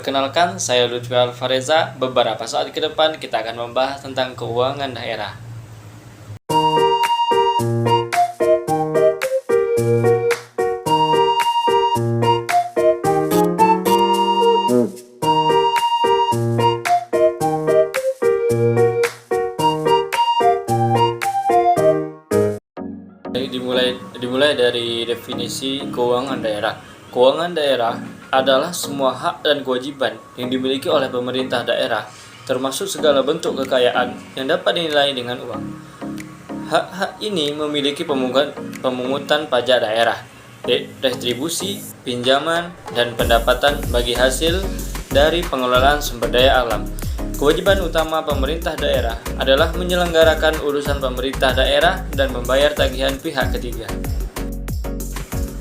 Perkenalkan, saya Lutfi Alvareza. Beberapa saat ke depan kita akan membahas tentang keuangan daerah. Dimulai dari definisi keuangan daerah. Keuangan daerah adalah semua hak dan kewajiban yang dimiliki oleh pemerintah daerah, termasuk segala bentuk kekayaan yang dapat dinilai dengan uang. Hak-hak ini memiliki pemungutan pajak daerah, retribusi, pinjaman, dan pendapatan bagi hasil dari pengelolaan sumber daya alam. Kewajiban utama pemerintah daerah adalah menyelenggarakan urusan pemerintah daerah dan membayar tagihan pihak ketiga.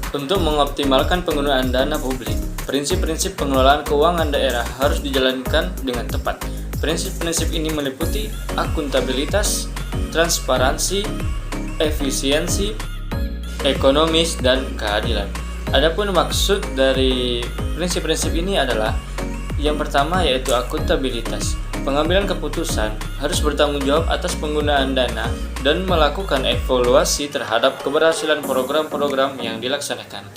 Untuk mengoptimalkan penggunaan dana publik, prinsip-prinsip pengelolaan keuangan daerah harus dijalankan dengan tepat. Prinsip-prinsip ini meliputi akuntabilitas, transparansi, efisiensi, ekonomis, dan keadilan. Adapun maksud dari prinsip-prinsip ini adalah yang pertama yaitu akuntabilitas. Pengambilan keputusan harus bertanggung jawab atas penggunaan dana dan melakukan evaluasi terhadap keberhasilan program-program yang dilaksanakan.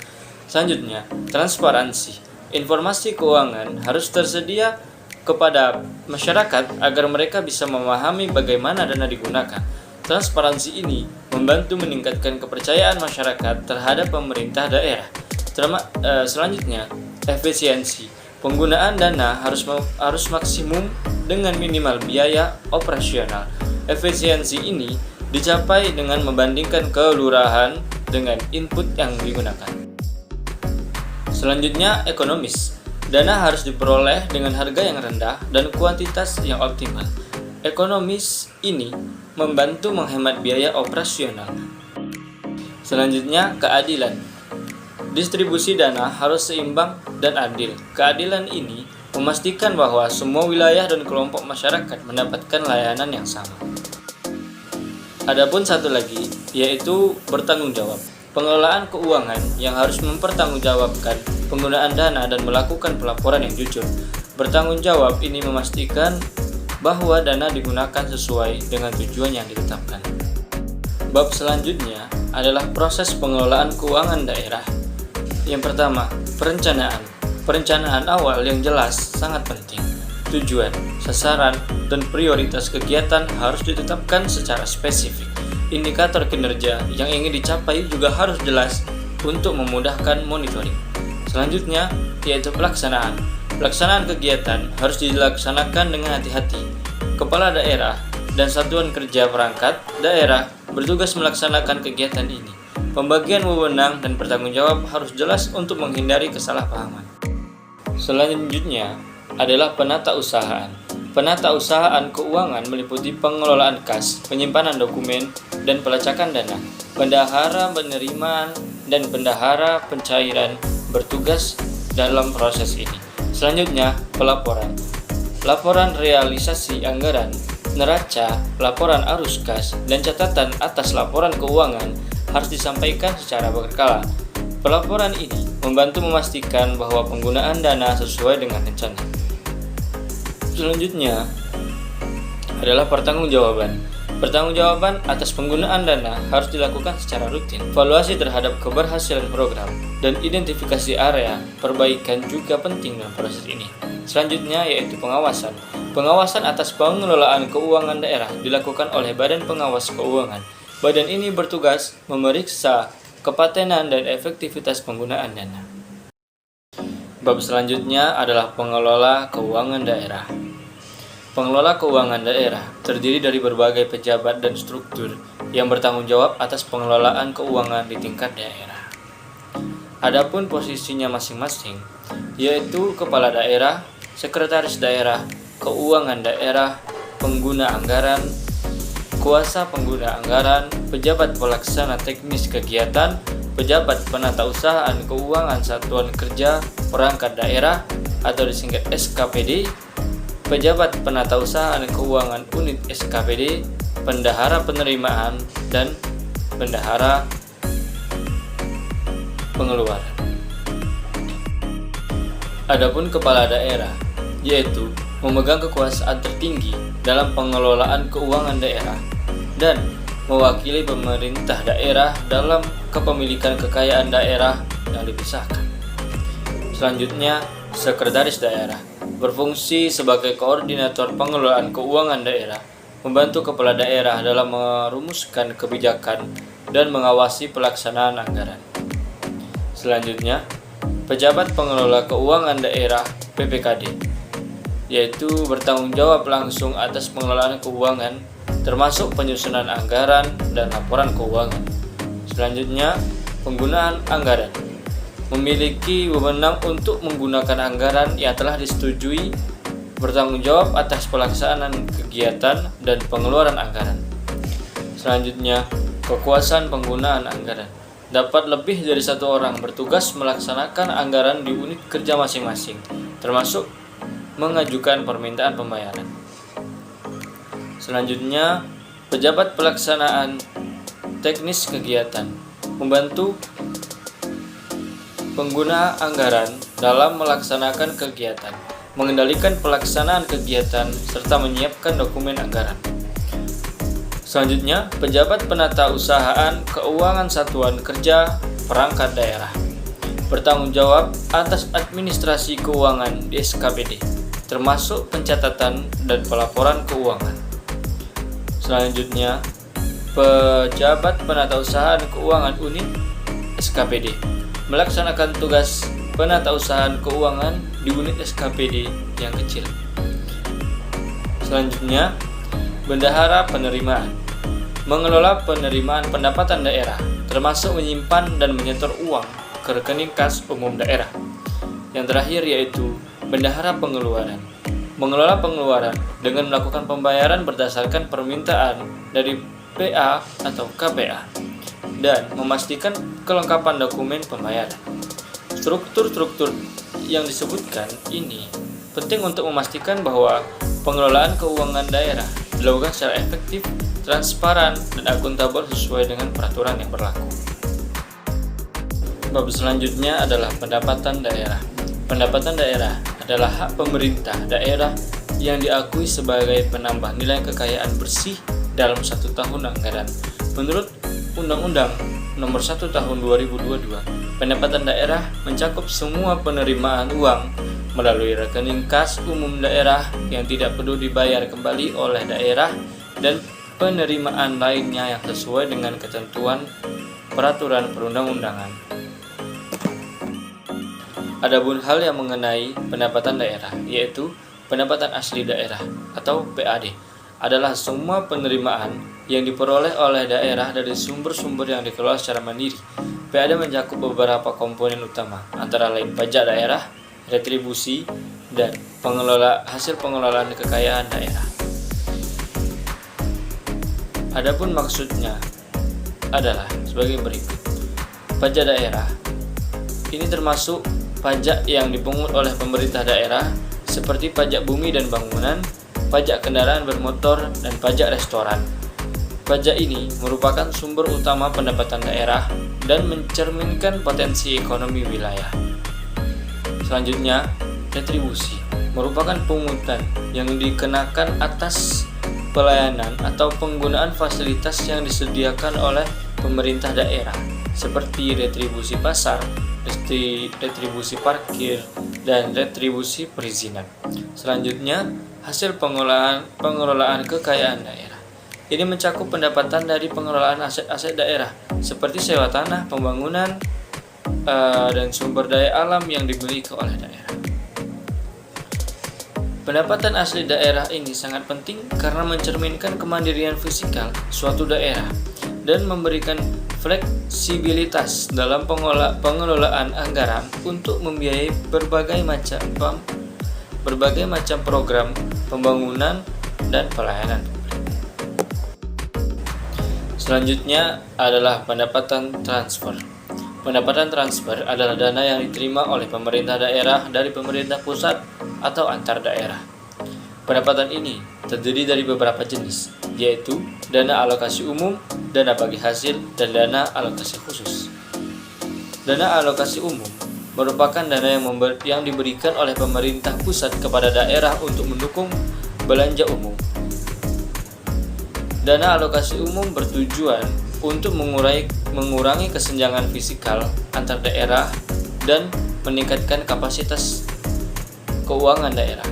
Selanjutnya, transparansi. Informasi keuangan harus tersedia kepada masyarakat agar mereka bisa memahami bagaimana dana digunakan. Transparansi ini membantu meningkatkan kepercayaan masyarakat terhadap pemerintah daerah. Selanjutnya, efisiensi. Penggunaan dana harus maksimum dengan minimal biaya operasional. Efisiensi ini dicapai dengan membandingkan kelurahan dengan input yang digunakan. Selanjutnya, ekonomis. Dana harus diperoleh dengan harga yang rendah dan kuantitas yang optimal. Ekonomis ini membantu menghemat biaya operasional. Selanjutnya, keadilan. Distribusi dana harus seimbang dan adil. Keadilan ini memastikan bahwa semua wilayah dan kelompok masyarakat mendapatkan layanan yang sama. Adapun satu lagi, yaitu bertanggung jawab. Pengelolaan keuangan yang harus mempertanggungjawabkan penggunaan dana dan melakukan pelaporan yang jujur. Bertanggung jawab ini memastikan bahwa dana digunakan sesuai dengan tujuan yang ditetapkan. Bab selanjutnya adalah proses pengelolaan keuangan daerah. Yang pertama, perencanaan. Perencanaan awal yang jelas sangat penting. Tujuan, sasaran, dan prioritas kegiatan harus ditetapkan secara spesifik. Indikator kinerja yang ingin dicapai juga harus jelas untuk memudahkan monitoring. Selanjutnya, yaitu pelaksanaan. Pelaksanaan kegiatan harus dilaksanakan dengan hati-hati. Kepala daerah dan satuan kerja perangkat daerah bertugas melaksanakan kegiatan ini. Pembagian wewenang dan bertanggung jawab harus jelas untuk menghindari kesalahpahaman. Selanjutnya adalah penatausahaan. Penatausahaan keuangan meliputi pengelolaan kas, penyimpanan dokumen, dan pelacakan dana. Bendahara penerimaan dan bendahara pencairan bertugas dalam proses ini. Selanjutnya, pelaporan. Laporan realisasi anggaran, neraca, laporan arus kas, dan catatan atas laporan keuangan harus disampaikan secara berkala. Pelaporan ini membantu memastikan bahwa penggunaan dana sesuai dengan rencana. Selanjutnya adalah pertanggungjawaban. Pertanggungjawaban atas penggunaan dana harus dilakukan secara rutin. Evaluasi terhadap keberhasilan program dan identifikasi area perbaikan juga penting dalam proses ini. Selanjutnya yaitu pengawasan. Pengawasan atas pengelolaan keuangan daerah dilakukan oleh Badan Pengawas Keuangan. Badan ini bertugas memeriksa kepatenan dan efektivitas penggunaan dana. Bab selanjutnya adalah pengelola keuangan daerah. Pengelola keuangan daerah terdiri dari berbagai pejabat dan struktur yang bertanggung jawab atas pengelolaan keuangan di tingkat daerah. Adapun posisinya masing-masing, yaitu kepala daerah, sekretaris daerah, keuangan daerah, pengguna anggaran, kuasa pengguna anggaran, pejabat pelaksana teknis kegiatan, pejabat penatausahaan keuangan satuan kerja perangkat daerah atau disingkat SKPD, pejabat penatausahaan keuangan unit SKPD, bendahara penerimaan, dan bendahara pengeluaran. Adapun kepala daerah, yaitu memegang kekuasaan tertinggi dalam pengelolaan keuangan daerah dan mewakili pemerintah daerah dalam kepemilikan kekayaan daerah yang dipisahkan. Selanjutnya, sekretaris daerah berfungsi sebagai koordinator pengelolaan keuangan daerah, membantu kepala daerah dalam merumuskan kebijakan dan mengawasi pelaksanaan anggaran. Selanjutnya, pejabat pengelola keuangan daerah (PPKD), yaitu bertanggung jawab langsung atas pengelolaan keuangan, termasuk penyusunan anggaran dan laporan keuangan. Selanjutnya, penggunaan anggaran memiliki wewenang untuk menggunakan anggaran yang telah disetujui, bertanggung jawab atas pelaksanaan kegiatan dan pengeluaran anggaran. Selanjutnya, kekuasaan penggunaan anggaran. Dapat lebih dari satu orang bertugas melaksanakan anggaran di unit kerja masing-masing, termasuk mengajukan permintaan pembayaran. Selanjutnya, pejabat pelaksanaan teknis kegiatan membantu pengguna anggaran dalam melaksanakan kegiatan, mengendalikan pelaksanaan kegiatan, serta menyiapkan dokumen anggaran. Selanjutnya, pejabat penata usahaan keuangan satuan kerja perangkat daerah bertanggung jawab atas administrasi keuangan di SKPD, termasuk pencatatan dan pelaporan keuangan. Selanjutnya, pejabat penata usahaan keuangan unit SKPD melaksanakan tugas penata usahaan keuangan di unit SKPD yang kecil. Selanjutnya, bendahara penerimaan mengelola penerimaan pendapatan daerah, termasuk menyimpan dan menyetor uang ke rekening kas umum daerah. Yang terakhir yaitu bendahara pengeluaran mengelola pengeluaran dengan melakukan pembayaran berdasarkan permintaan dari PA atau KPA dan memastikan kelengkapan dokumen pembayaran. Struktur-struktur yang disebutkan ini penting untuk memastikan bahwa pengelolaan keuangan daerah dilakukan secara efektif, transparan, dan akuntabel sesuai dengan peraturan yang berlaku. Bab selanjutnya adalah pendapatan daerah. Pendapatan daerah adalah hak pemerintah daerah yang diakui sebagai penambah nilai kekayaan bersih dalam satu tahun anggaran. Menurut Undang-Undang Nomor 1 Tahun 2022, pendapatan daerah mencakup semua penerimaan uang melalui rekening kas umum daerah yang tidak perlu dibayar kembali oleh daerah dan penerimaan lainnya yang sesuai dengan ketentuan peraturan perundang-undangan. Adapun hal yang mengenai pendapatan daerah, yaitu pendapatan asli daerah atau PAD, adalah semua penerimaan yang diperoleh oleh daerah dari sumber-sumber yang dikelola secara mandiri. PAD mencakup beberapa komponen utama, antara lain pajak daerah, retribusi, dan hasil pengelolaan kekayaan daerah. Adapun maksudnya adalah sebagai berikut. Pajak daerah ini termasuk pajak yang dipungut oleh pemerintah daerah seperti pajak bumi dan bangunan, pajak kendaraan bermotor, dan pajak restoran. Pajak ini merupakan sumber utama pendapatan daerah dan mencerminkan potensi ekonomi wilayah. Selanjutnya, retribusi merupakan pungutan yang dikenakan atas pelayanan atau penggunaan fasilitas yang disediakan oleh pemerintah daerah seperti retribusi pasar, retribusi parkir, dan retribusi perizinan. Selanjutnya, hasil pengelolaan kekayaan daerah. Ini mencakup pendapatan dari pengelolaan aset-aset daerah seperti sewa tanah, pembangunan, dan sumber daya alam yang dimiliki oleh daerah. Pendapatan asli daerah ini sangat penting karena mencerminkan kemandirian fiskal suatu daerah dan memberikan fleksibilitas dalam pengelolaan anggaran untuk membiayai berbagai macam program pembangunan dan pelayanan. Selanjutnya adalah pendapatan transfer. Pendapatan transfer adalah dana yang diterima oleh pemerintah daerah dari pemerintah pusat atau antar daerah. Pendapatan ini terdiri dari beberapa jenis, yaitu dana alokasi umum, dana bagi hasil, dan dana alokasi khusus. Dana alokasi umum merupakan dana yang diberikan oleh pemerintah pusat kepada daerah untuk mendukung belanja umum. Dana alokasi umum bertujuan untuk mengurangi kesenjangan fiskal antar daerah dan meningkatkan kapasitas keuangan daerah.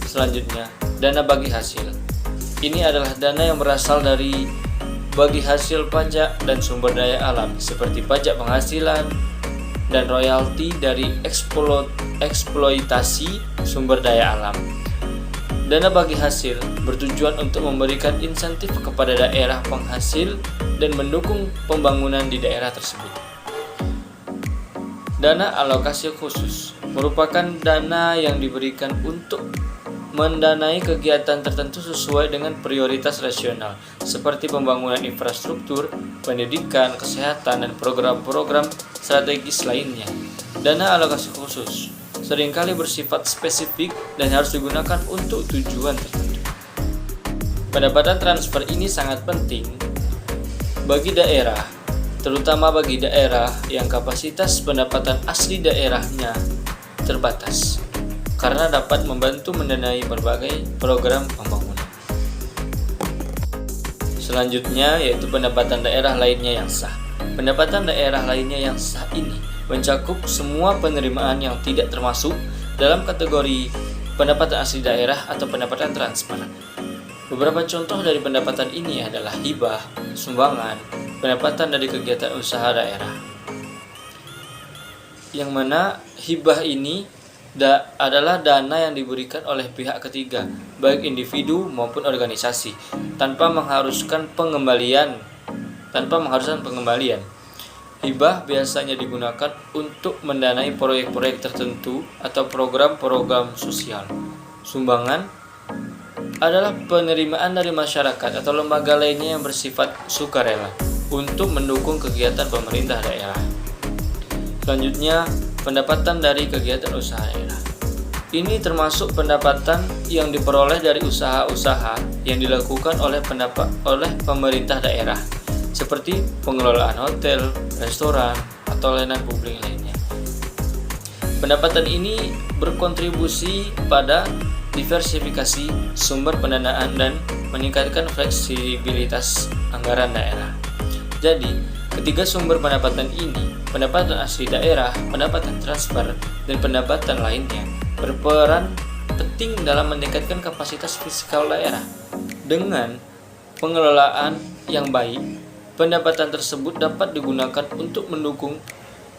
Selanjutnya, dana bagi hasil. Ini adalah dana yang berasal dari bagi hasil pajak dan sumber daya alam seperti pajak penghasilan dan royalti dari eksploitasi sumber daya alam. Dana bagi hasil bertujuan untuk memberikan insentif kepada daerah penghasil dan mendukung pembangunan di daerah tersebut. Dana alokasi khusus merupakan dana yang diberikan untuk mendanai kegiatan tertentu sesuai dengan prioritas rasional, seperti pembangunan infrastruktur, pendidikan, kesehatan, dan program-program strategis lainnya. Dana alokasi khusus seringkali bersifat spesifik dan harus digunakan untuk tujuan tertentu. Pendapatan transfer ini sangat penting bagi daerah, terutama bagi daerah yang kapasitas pendapatan asli daerahnya terbatas, karena dapat membantu mendanai berbagai program pembangunan. Selanjutnya yaitu pendapatan daerah lainnya yang sah. Pendapatan daerah lainnya yang sah ini mencakup semua penerimaan yang tidak termasuk dalam kategori pendapatan asli daerah atau pendapatan transfer. Beberapa contoh dari pendapatan ini adalah hibah, sumbangan, pendapatan dari kegiatan usaha daerah. Yang mana hibah ini adalah dana yang diberikan oleh pihak ketiga, baik individu maupun organisasi, tanpa mengharuskan pengembalian. Hibah biasanya digunakan untuk mendanai proyek-proyek tertentu atau program-program sosial. Sumbangan adalah penerimaan dari masyarakat atau lembaga lainnya yang bersifat sukarela untuk mendukung kegiatan pemerintah daerah. Selanjutnya, pendapatan dari kegiatan usaha daerah. Ini termasuk pendapatan yang diperoleh dari usaha-usaha yang dilakukan oleh pemerintah daerah, seperti pengelolaan hotel, restoran, atau layanan publik lainnya. Pendapatan ini berkontribusi pada diversifikasi sumber pendanaan dan meningkatkan fleksibilitas anggaran daerah. Jadi, ketiga sumber pendapatan ini, pendapatan asli daerah, pendapatan transfer, dan pendapatan lainnya, berperan penting dalam meningkatkan kapasitas fiskal daerah. Dengan pengelolaan yang baik, pendapatan tersebut dapat digunakan untuk mendukung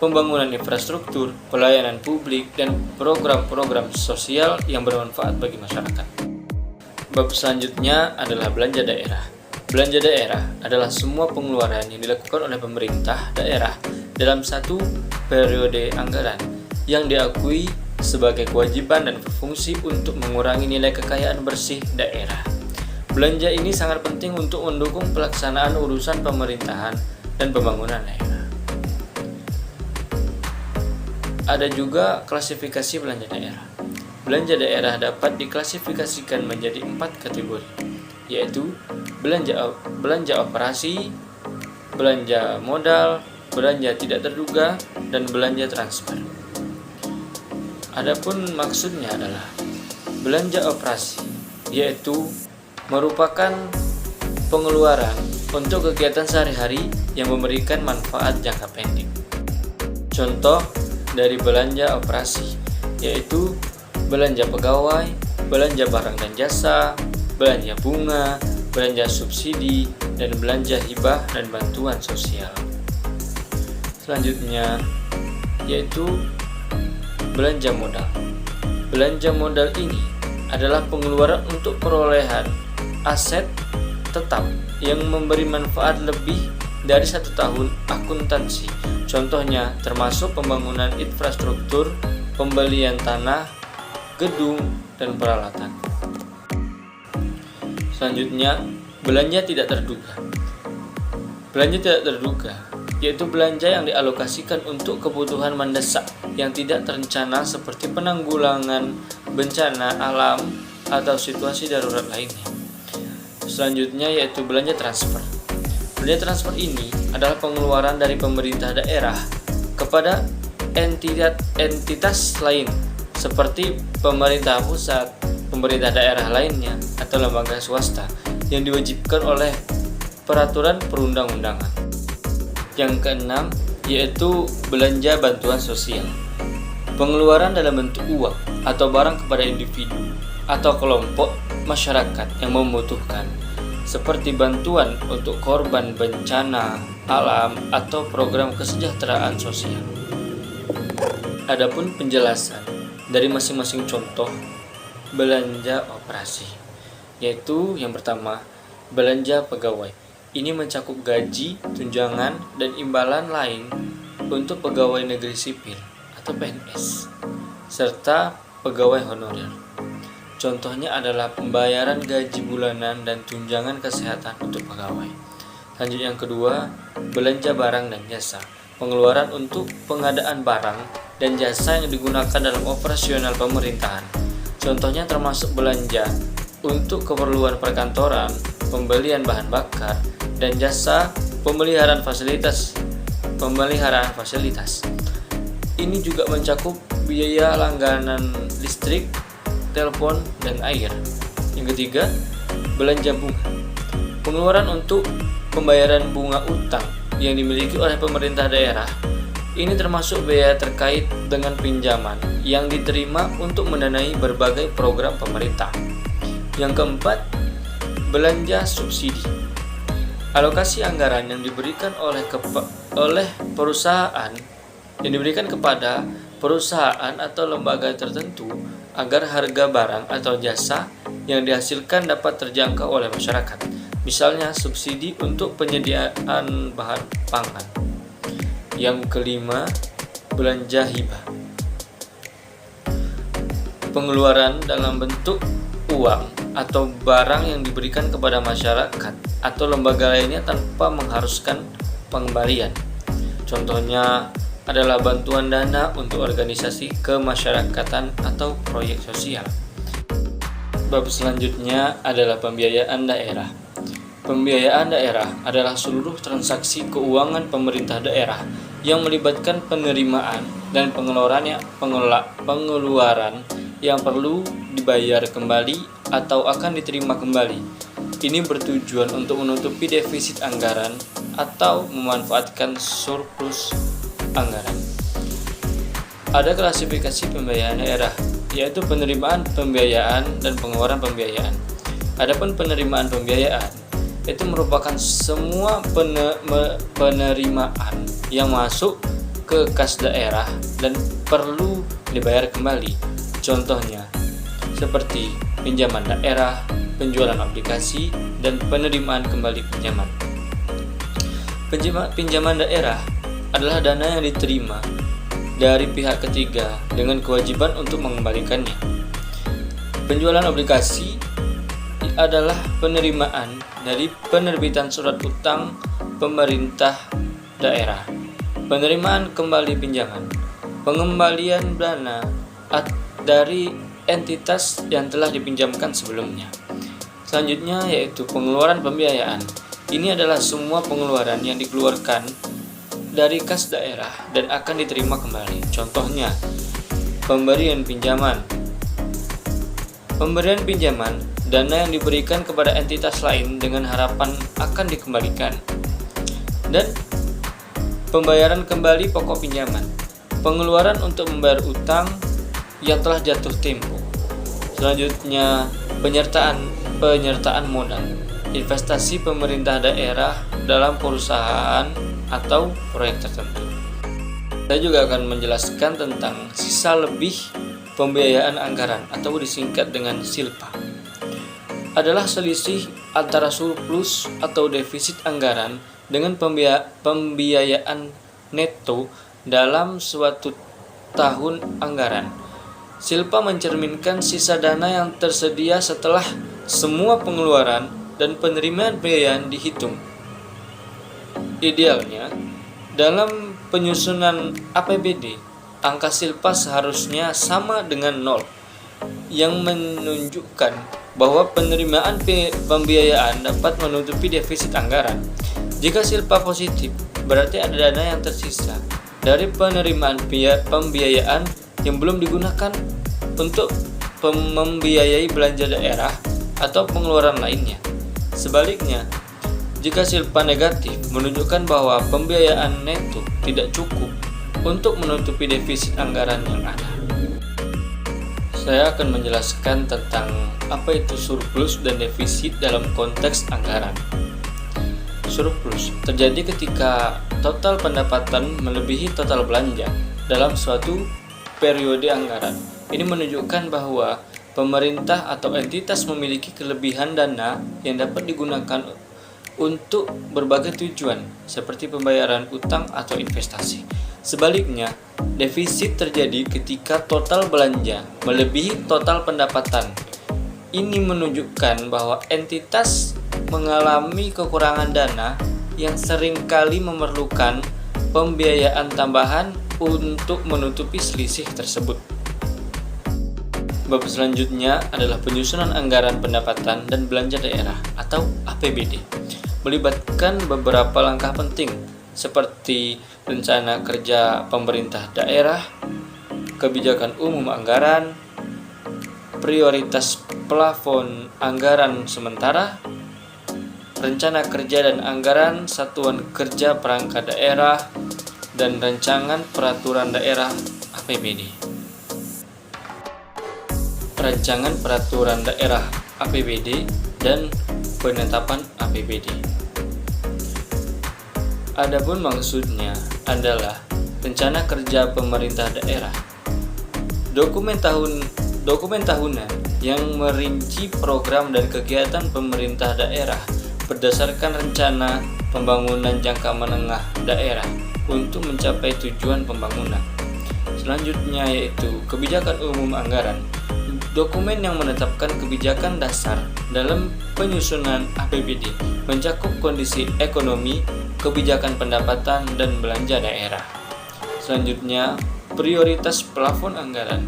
pembangunan infrastruktur, pelayanan publik, dan program-program sosial yang bermanfaat bagi masyarakat. Bab selanjutnya adalah belanja daerah. Belanja daerah adalah semua pengeluaran yang dilakukan oleh pemerintah daerah dalam satu periode anggaran yang diakui sebagai kewajiban dan berfungsi untuk mengurangi nilai kekayaan bersih daerah. Belanja ini sangat penting untuk mendukung pelaksanaan urusan pemerintahan dan pembangunan daerah. Ada juga klasifikasi belanja daerah. Belanja daerah dapat diklasifikasikan menjadi 4 kategori, yaitu belanja operasi, belanja modal, belanja tidak terduga, dan belanja transfer. Adapun maksudnya adalah belanja operasi, yaitu merupakan pengeluaran untuk kegiatan sehari-hari yang memberikan manfaat jangka pendek. Contoh dari belanja operasi yaitu belanja pegawai, belanja barang dan jasa, belanja bunga, belanja subsidi, dan belanja hibah dan bantuan sosial. Selanjutnya yaitu belanja modal. Belanja modal ini adalah pengeluaran untuk perolehan aset tetap yang memberi manfaat lebih dari 1 tahun akuntansi. Contohnya termasuk pembangunan infrastruktur, pembelian tanah, gedung, dan peralatan. Selanjutnya, belanja tidak terduga. Belanja tidak terduga yaitu belanja yang dialokasikan untuk kebutuhan mendesak yang tidak terencana seperti penanggulangan bencana alam atau situasi darurat lainnya. Selanjutnya yaitu belanja transfer. Belanja transfer ini adalah pengeluaran dari pemerintah daerah kepada entitas lain seperti pemerintah pusat, pemerintah daerah lainnya, atau lembaga swasta yang diwajibkan oleh peraturan perundang-undangan. Yang keenam yaitu belanja bantuan sosial. Pengeluaran dalam bentuk uang atau barang kepada individu atau kelompok masyarakat yang membutuhkan, seperti bantuan untuk korban bencana alam atau program kesejahteraan sosial. Adapun penjelasan dari masing-masing contoh belanja operasi, yaitu yang pertama, belanja pegawai. Ini mencakup gaji, tunjangan, dan imbalan lain untuk pegawai negeri sipil atau PNS, serta pegawai honorer. Contohnya adalah pembayaran gaji bulanan dan tunjangan kesehatan untuk pegawai. Selanjutnya yang kedua, belanja barang dan jasa. Pengeluaran untuk pengadaan barang dan jasa yang digunakan dalam operasional pemerintahan. Contohnya termasuk belanja untuk keperluan perkantoran, pembelian bahan bakar, dan jasa pemeliharaan fasilitas. Ini juga mencakup biaya langganan listrik, telepon, dan air. Yang ketiga, belanja bunga. Pengeluaran untuk pembayaran bunga utang yang dimiliki oleh pemerintah daerah. Ini termasuk biaya terkait dengan pinjaman yang diterima untuk mendanai berbagai program pemerintah. Yang keempat, belanja subsidi. Alokasi anggaran yang diberikan oleh perusahaan yang diberikan kepada perusahaan atau lembaga tertentu agar harga barang atau jasa yang dihasilkan dapat terjangkau oleh masyarakat. Misalnya subsidi untuk penyediaan bahan pangan. Yang kelima, belanja hibah. Pengeluaran dalam bentuk uang atau barang yang diberikan kepada masyarakat atau lembaga lainnya tanpa mengharuskan pengembalian. Contohnya adalah bantuan dana untuk organisasi kemasyarakatan atau proyek sosial. Bab selanjutnya adalah pembiayaan daerah. Pembiayaan daerah adalah seluruh transaksi keuangan pemerintah daerah yang melibatkan penerimaan dan pengeluaran yang perlu dibayar kembali atau akan diterima kembali. Ini bertujuan untuk menutupi defisit anggaran atau memanfaatkan surplus anggaran. Ada klasifikasi pembiayaan daerah, yaitu penerimaan pembiayaan dan pengeluaran pembiayaan. Adapun penerimaan pembiayaan itu merupakan semua penerimaan yang masuk ke kas daerah dan perlu dibayar kembali. Contohnya seperti pinjaman daerah, penjualan aplikasi, dan penerimaan kembali pinjaman. Pinjaman daerah adalah dana yang diterima dari pihak ketiga dengan kewajiban untuk mengembalikannya. Penjualan aplikasi adalah penerimaan dari penerbitan surat utang pemerintah daerah, penerimaan kembali pinjaman, pengembalian dana dari entitas yang telah dipinjamkan sebelumnya. Selanjutnya yaitu pengeluaran pembiayaan. Ini adalah semua pengeluaran yang dikeluarkan dari kas daerah dan akan diterima kembali. Contohnya, pemberian pinjaman, dana yang diberikan kepada entitas lain dengan harapan akan dikembalikan. Dan pembayaran kembali pokok pinjaman, pengeluaran untuk membayar utang yang telah jatuh tempo. Selanjutnya, penyertaan modal, investasi pemerintah daerah dalam perusahaan atau proyek tertentu. Saya juga akan menjelaskan tentang sisa lebih pembiayaan anggaran atau disingkat dengan SILPA. Adalah selisih antara surplus atau defisit anggaran dengan pembiayaan neto dalam suatu tahun anggaran. SILPA mencerminkan sisa dana yang tersedia setelah semua pengeluaran dan penerimaan pembiayaan dihitung. Idealnya, dalam penyusunan APBD, angka SILPA seharusnya sama dengan 0, yang menunjukkan bahwa penerimaan pembiayaan dapat menutupi defisit anggaran. Jika SILPA positif, berarti ada dana yang tersisa dari penerimaan pembiayaan yang belum digunakan untuk membiayai belanja daerah atau pengeluaran lainnya. Sebaliknya, jika silpa negatif menunjukkan bahwa pembiayaan neto tidak cukup untuk menutupi defisit anggaran yang ada. Saya akan menjelaskan tentang apa itu surplus dan defisit dalam konteks anggaran. Surplus terjadi ketika total pendapatan melebihi total belanja dalam suatu periode anggaran. Ini menunjukkan bahwa pemerintah atau entitas memiliki kelebihan dana yang dapat digunakan untuk berbagai tujuan seperti pembayaran utang atau investasi. Sebaliknya, defisit terjadi ketika total belanja melebihi total pendapatan. Ini menunjukkan bahwa entitas mengalami kekurangan dana yang seringkali memerlukan pembiayaan tambahan untuk menutupi selisih tersebut. Bab selanjutnya adalah penyusunan anggaran pendapatan dan belanja daerah atau APBD. Melibatkan beberapa langkah penting seperti rencana kerja pemerintah daerah, kebijakan umum anggaran, prioritas plafon anggaran sementara, rencana kerja dan anggaran satuan kerja perangkat daerah, dan rancangan peraturan daerah APBD. Rancangan peraturan daerah APBD dan penetapan APBD. Adapun maksudnya adalah rencana kerja pemerintah daerah. Dokumen tahunan yang merinci program dan kegiatan pemerintah daerah berdasarkan rencana pembangunan jangka menengah daerah untuk mencapai tujuan pembangunan. Selanjutnya yaitu kebijakan umum anggaran. Dokumen yang menetapkan kebijakan dasar dalam penyusunan APBD mencakup kondisi ekonomi, kebijakan pendapatan, dan belanja daerah. Selanjutnya, prioritas plafon anggaran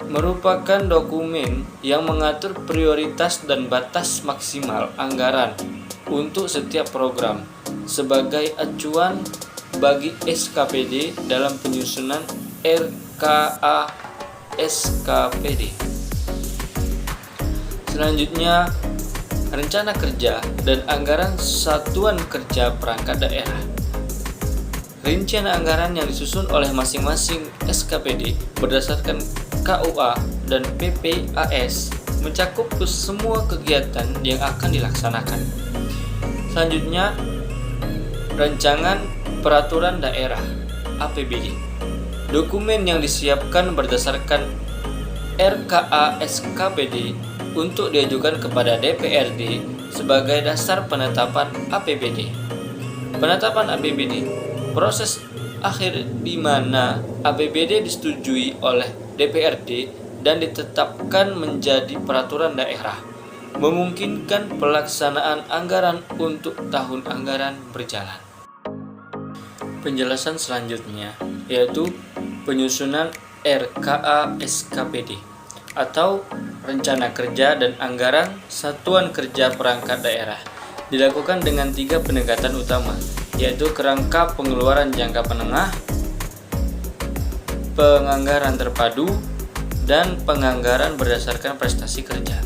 merupakan dokumen yang mengatur prioritas dan batas maksimal anggaran untuk setiap program sebagai acuan bagi SKPD dalam penyusunan RKA SKPD. Selanjutnya, rencana kerja dan anggaran satuan kerja perangkat daerah. Rincian anggaran yang disusun oleh masing-masing SKPD berdasarkan KUA dan PPAS mencakup semua kegiatan yang akan dilaksanakan. Selanjutnya, rancangan peraturan daerah APBD. Dokumen yang disiapkan berdasarkan RKA SKPD untuk diajukan kepada DPRD sebagai dasar penetapan APBD. Penetapan APBD, proses akhir di mana APBD disetujui oleh DPRD dan ditetapkan menjadi peraturan daerah, memungkinkan pelaksanaan anggaran untuk tahun anggaran berjalan. Penjelasan selanjutnya yaitu penyusunan RKA SKPD atau rencana kerja dan anggaran satuan kerja perangkat daerah dilakukan dengan 3 pendekatan utama, yaitu kerangka pengeluaran jangka menengah, penganggaran terpadu, dan penganggaran berdasarkan prestasi kerja.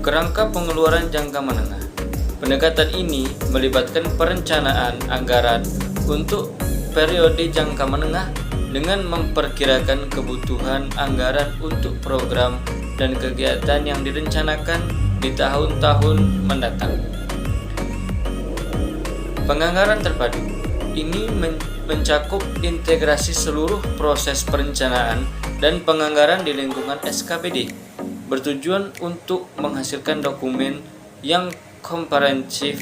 Kerangka pengeluaran jangka menengah. Pendekatan ini melibatkan perencanaan anggaran untuk periode jangka menengah dengan memperkirakan kebutuhan anggaran untuk program dan kegiatan yang direncanakan di tahun-tahun mendatang. Penganggaran terpadu ini mencakup integrasi seluruh proses perencanaan dan penganggaran di lingkungan SKPD, bertujuan untuk menghasilkan dokumen yang komprehensif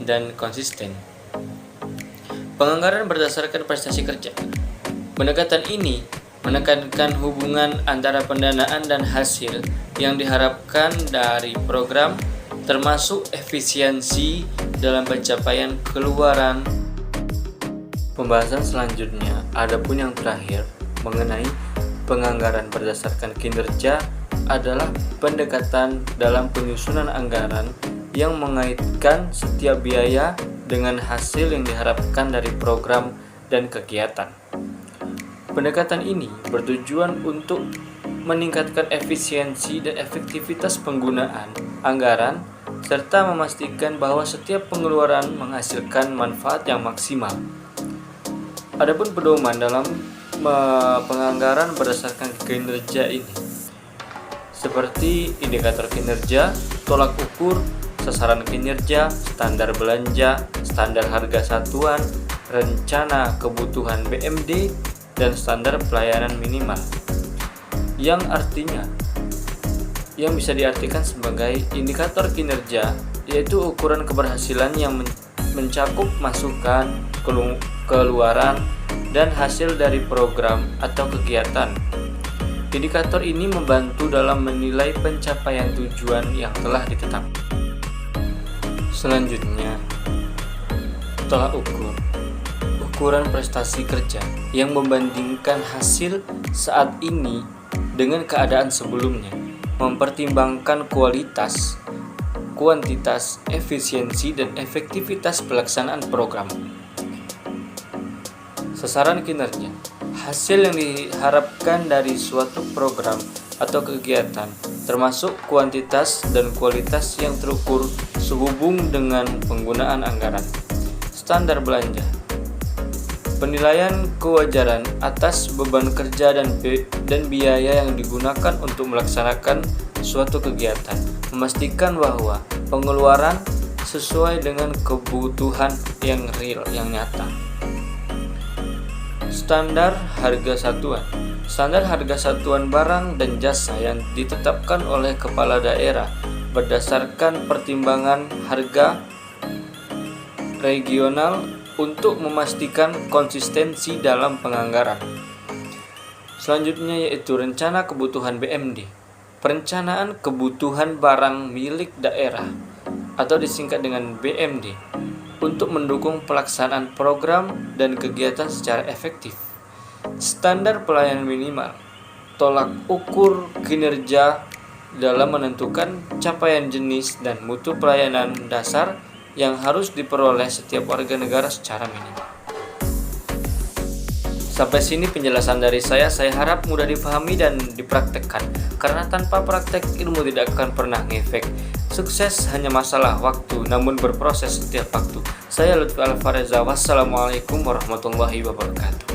dan konsisten. Penganggaran berdasarkan prestasi kerja. Pendekatan ini menekankan hubungan antara pendanaan dan hasil yang diharapkan dari program, termasuk efisiensi dalam pencapaian keluaran. Pembahasan selanjutnya, adapun yang terakhir mengenai penganggaran berdasarkan kinerja adalah pendekatan dalam penyusunan anggaran yang mengaitkan setiap biaya dengan hasil yang diharapkan dari program dan kegiatan. Pendekatan ini bertujuan untuk meningkatkan efisiensi dan efektivitas penggunaan anggaran serta memastikan bahwa setiap pengeluaran menghasilkan manfaat yang maksimal. Adapun pedoman dalam penganggaran berdasarkan kinerja ini seperti indikator kinerja, tolak ukur, sasaran kinerja, standar belanja, standar harga satuan, rencana kebutuhan BMD, dan standar pelayanan minimal. Yang artinya, yang bisa diartikan sebagai indikator kinerja, yaitu ukuran keberhasilan yang mencakup masukan, keluaran, dan hasil dari program atau kegiatan. Indikator ini membantu dalam menilai pencapaian tujuan yang telah ditetapkan. Selanjutnya, tolak ukur. Ukuran prestasi kerja yang membandingkan hasil saat ini dengan keadaan sebelumnya, mempertimbangkan kualitas, kuantitas, efisiensi, dan efektivitas pelaksanaan program. Sasaran kinerja, hasil yang diharapkan dari suatu program atau kegiatan, termasuk kuantitas dan kualitas yang terukur sehubung dengan penggunaan anggaran. Standar belanja, penilaian kewajaran atas beban kerja dan biaya yang digunakan untuk melaksanakan suatu kegiatan, memastikan bahwa pengeluaran sesuai dengan kebutuhan yang real, yang nyata. Standar harga satuan, standar harga satuan barang dan jasa yang ditetapkan oleh kepala daerah berdasarkan pertimbangan harga regional untuk memastikan konsistensi dalam penganggaran. Selanjutnya yaitu rencana kebutuhan BMD, perencanaan kebutuhan barang milik daerah atau disingkat dengan BMD untuk mendukung pelaksanaan program dan kegiatan secara efektif. Standar pelayanan minimal, tolak ukur kinerja dalam menentukan capaian jenis dan mutu pelayanan dasar yang harus diperoleh setiap warga negara secara minimal. Sampai sini penjelasan dari saya harap mudah dipahami dan dipraktekkan, karena tanpa praktek ilmu tidak akan pernah ngefek. Sukses hanya masalah waktu, namun berproses setiap waktu. Saya Lutfi Alfareza, wassalamualaikum warahmatullahi wabarakatuh.